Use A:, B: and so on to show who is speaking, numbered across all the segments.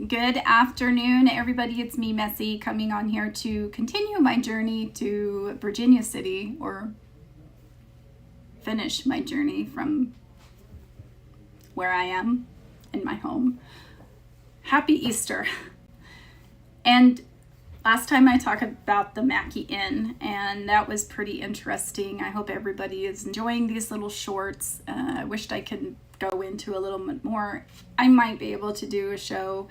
A: Good afternoon, everybody. It's me, Messy, coming on here to continue my journey to Virginia City, or finish my journey from where I am in my home. Happy Easter. And last time I talked about the Mackey Inn, and that was pretty interesting. I hope everybody is enjoying these little shorts. I wished I could go into a little bit more. I might be able to do a show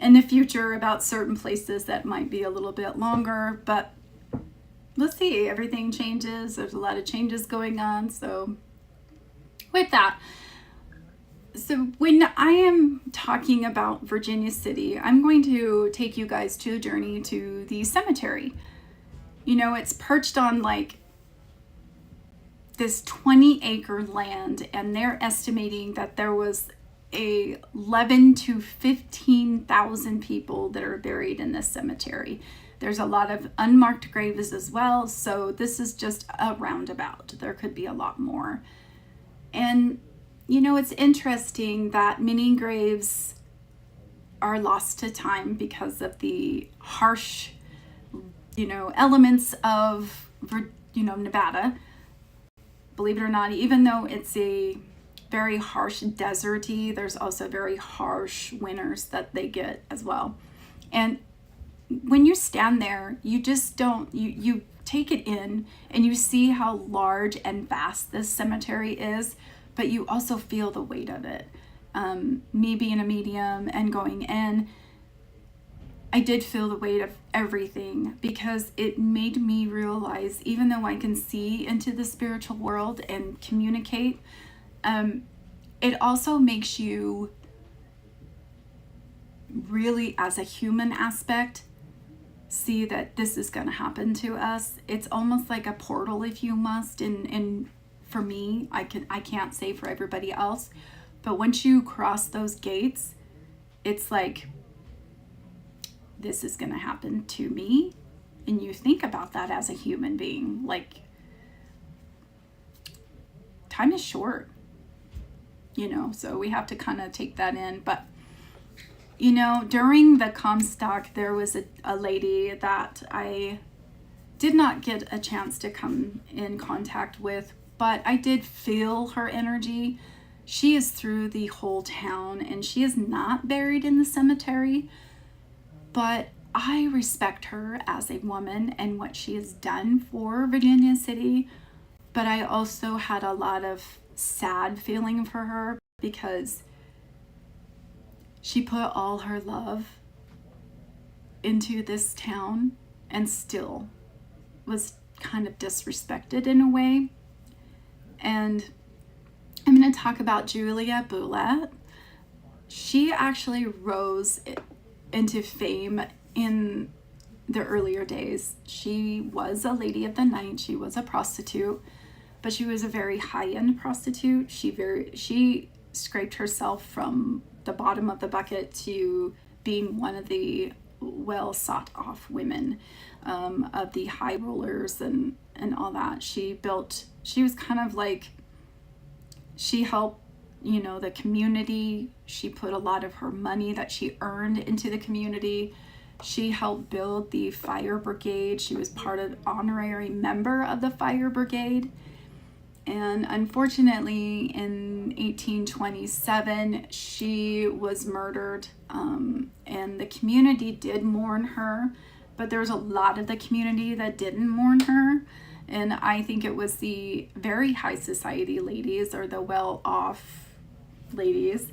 A: in the future about certain places that might be a little bit longer, but let's see. Everything changes. There's a lot of changes going on. So with that, so when I am talking about Virginia City, I'm going to take you guys to a journey to the cemetery. You know, it's perched on like this 20-acre land, and they're estimating that there was 11 to 15,000 people that are buried in this cemetery. There's a lot of unmarked graves as well, so this is just a roundabout. There could be a lot more. And you know, it's interesting that many graves are lost to time because of the harsh, elements of, Nevada. Believe it or not, even though it's a very harsh deserty, there's also very harsh winters that they get as well. And when you stand there, you just don't, you take it in and you see how large and vast this cemetery is, but you also feel the weight of it. Me being a medium and going in, I did feel the weight of everything, because it made me realize, even though I can see into the spiritual world and communicate, it also makes you really, as a human aspect, see that this is going to happen to us. It's almost like a portal, if you must, and for me, I can't say for everybody else, but once you cross those gates, it's like, this is going to happen to me. And you think about that as a human being, like, time is short, so we have to kind of take that in. But during the Comstock, there was a lady that I did not get a chance to come in contact with, but I did feel her energy. She is through the whole town, and she is not buried in the cemetery, but I respect her as a woman and what she has done for Virginia City. But I also had a lot of sad feeling for her, because she put all her love into this town and still was kind of disrespected in a way. And I'm going to talk about Julia Boulette. She actually rose into fame in the earlier days. She was a lady of the night. She was a prostitute, but she was a very high-end prostitute. She scraped herself from the bottom of the bucket to being one of the well sought off women of the high rollers and all that. She was kind of like, she helped the community. She put a lot of her money that she earned into the community. She helped build the fire brigade. She was part of honorary member of the fire brigade. And unfortunately, in 1827, she was murdered, and the community did mourn her, but there was a lot of the community that didn't mourn her. And I think it was the very high society ladies, or the well-off ladies.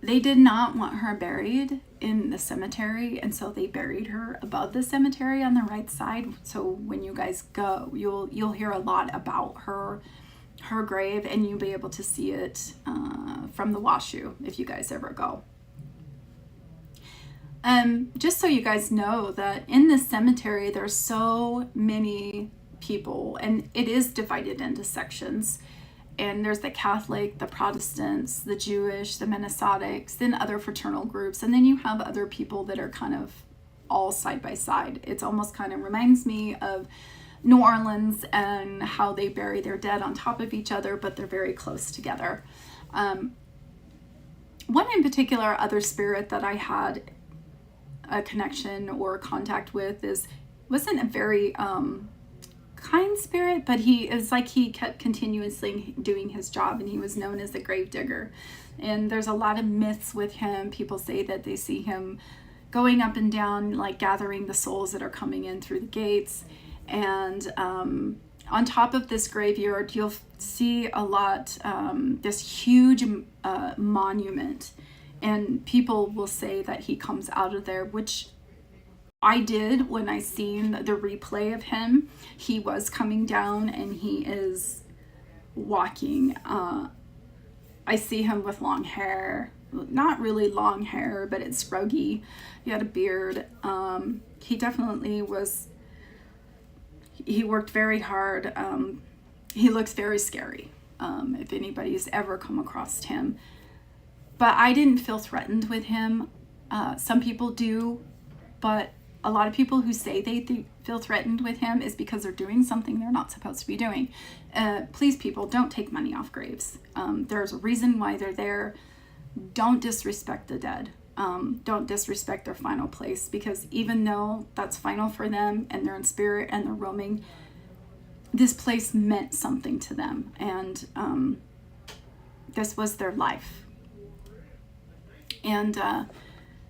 A: They did not want her buried in the cemetery, and so they buried her above the cemetery on the right side. So when you guys go, you'll hear a lot about her grave, and you'll be able to see it from the Washoe if you guys ever go. Just so you guys know that in this cemetery, there's so many people, and it is divided into sections. And there's the Catholic, the Protestants, the Jewish, the Mennonites, then other fraternal groups. And then you have other people that are kind of all side by side. It's almost kind of reminds me of New Orleans and how they bury their dead on top of each other, but they're very close together. One in particular, other spirit that I had a connection or contact with wasn't a very kind spirit, but he is like he kept continuously doing his job, and he was known as the grave digger. And there's a lot of myths with him. People say that they see him going up and down, like gathering the souls that are coming in through the gates. And on top of this graveyard, you'll see a lot, this huge monument, and people will say that he comes out of there, which I did when I seen the replay of him. He was coming down and he is walking. I see him with long hair, not really long hair, but it's scruggy. He had a beard. He definitely he worked very hard. He looks very scary, if anybody's ever come across him. But I didn't feel threatened with him. Some people do, but a lot of people who say they feel threatened with him is because they're doing something they're not supposed to be doing. Please, people, don't take money off graves. There's a reason why they're there. Don't disrespect the dead. Don't disrespect their final place, because even though that's final for them and they're in spirit and they're roaming, this place meant something to them, and this was their life. And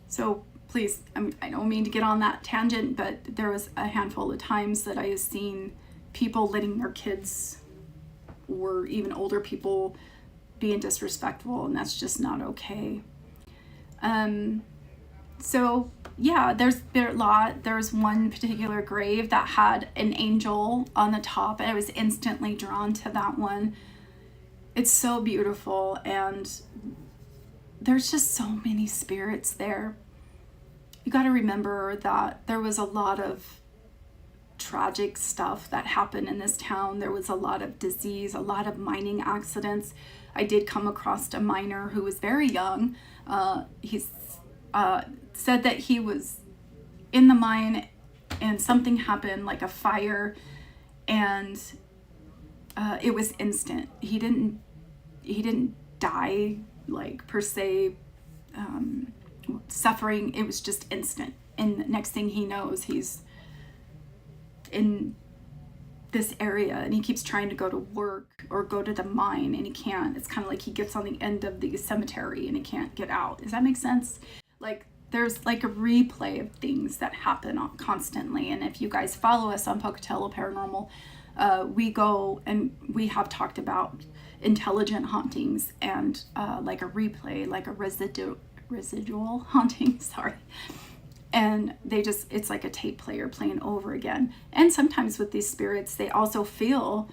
A: so please, I don't mean to get on that tangent, but there was a handful of times that I have seen people letting their kids or even older people being disrespectful, and that's just not okay. So yeah, there's a lot. There's one particular grave that had an angel on the top, and I was instantly drawn to that one. It's so beautiful, and there's just so many spirits there. You got to remember that there was a lot of tragic stuff that happened in this town. There was a lot of disease, a lot of mining accidents. I did come across a miner who was very young. He said that he was in the mine and something happened, like a fire, and it was instant. He didn't die, like, per se, suffering. It was just instant, and the next thing he knows, he's in this area, and he keeps trying to go to work or go to the mine, and he can't. It's kind of like he gets on the end of the cemetery and he can't get out. Does that make sense? Like, there's like a replay of things that happen constantly. And if you guys follow us on Pocatello Paranormal, we go and we have talked about intelligent hauntings and like a replay, like a residual haunting, sorry. And it's like a tape player playing over again. And sometimes with these spirits, they also feel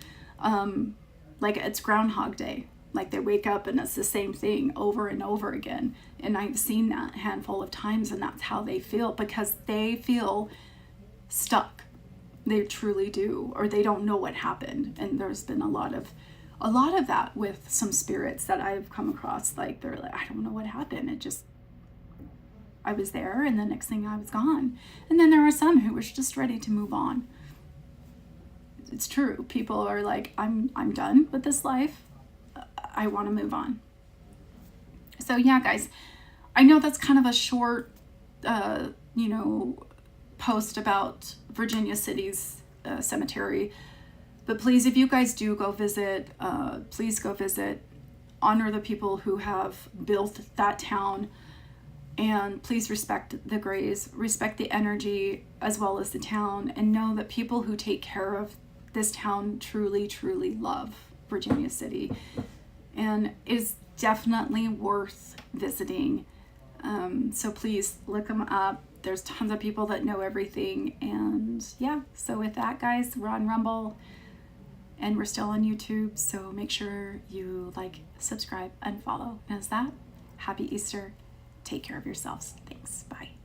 A: like it's Groundhog Day. Like they wake up and it's the same thing over and over again. And I've seen that a handful of times, and that's how they feel, because they feel stuck. They truly do, or they don't know what happened. And there's been a lot of that with some spirits that I've come across. Like, they're like, I don't know what happened. I was there, and the next thing I was gone. And then there are some who was just ready to move on. It's true. People are like, I'm done with this life. I want to move on. So yeah, guys, I know that's kind of a short, post about Virginia City's cemetery. But please, if you guys do go visit, please go visit. Honor the people who have built that town. And please respect the graves, respect the energy as well as the town, and know that people who take care of this town truly, truly love Virginia City, and is definitely worth visiting. So please look them up. There's tons of people that know everything. And yeah, so with that, guys, we're on Rumble and we're still on YouTube. So make sure you like, subscribe, and follow. And as that, happy Easter. Take care of yourselves. Thanks. Bye.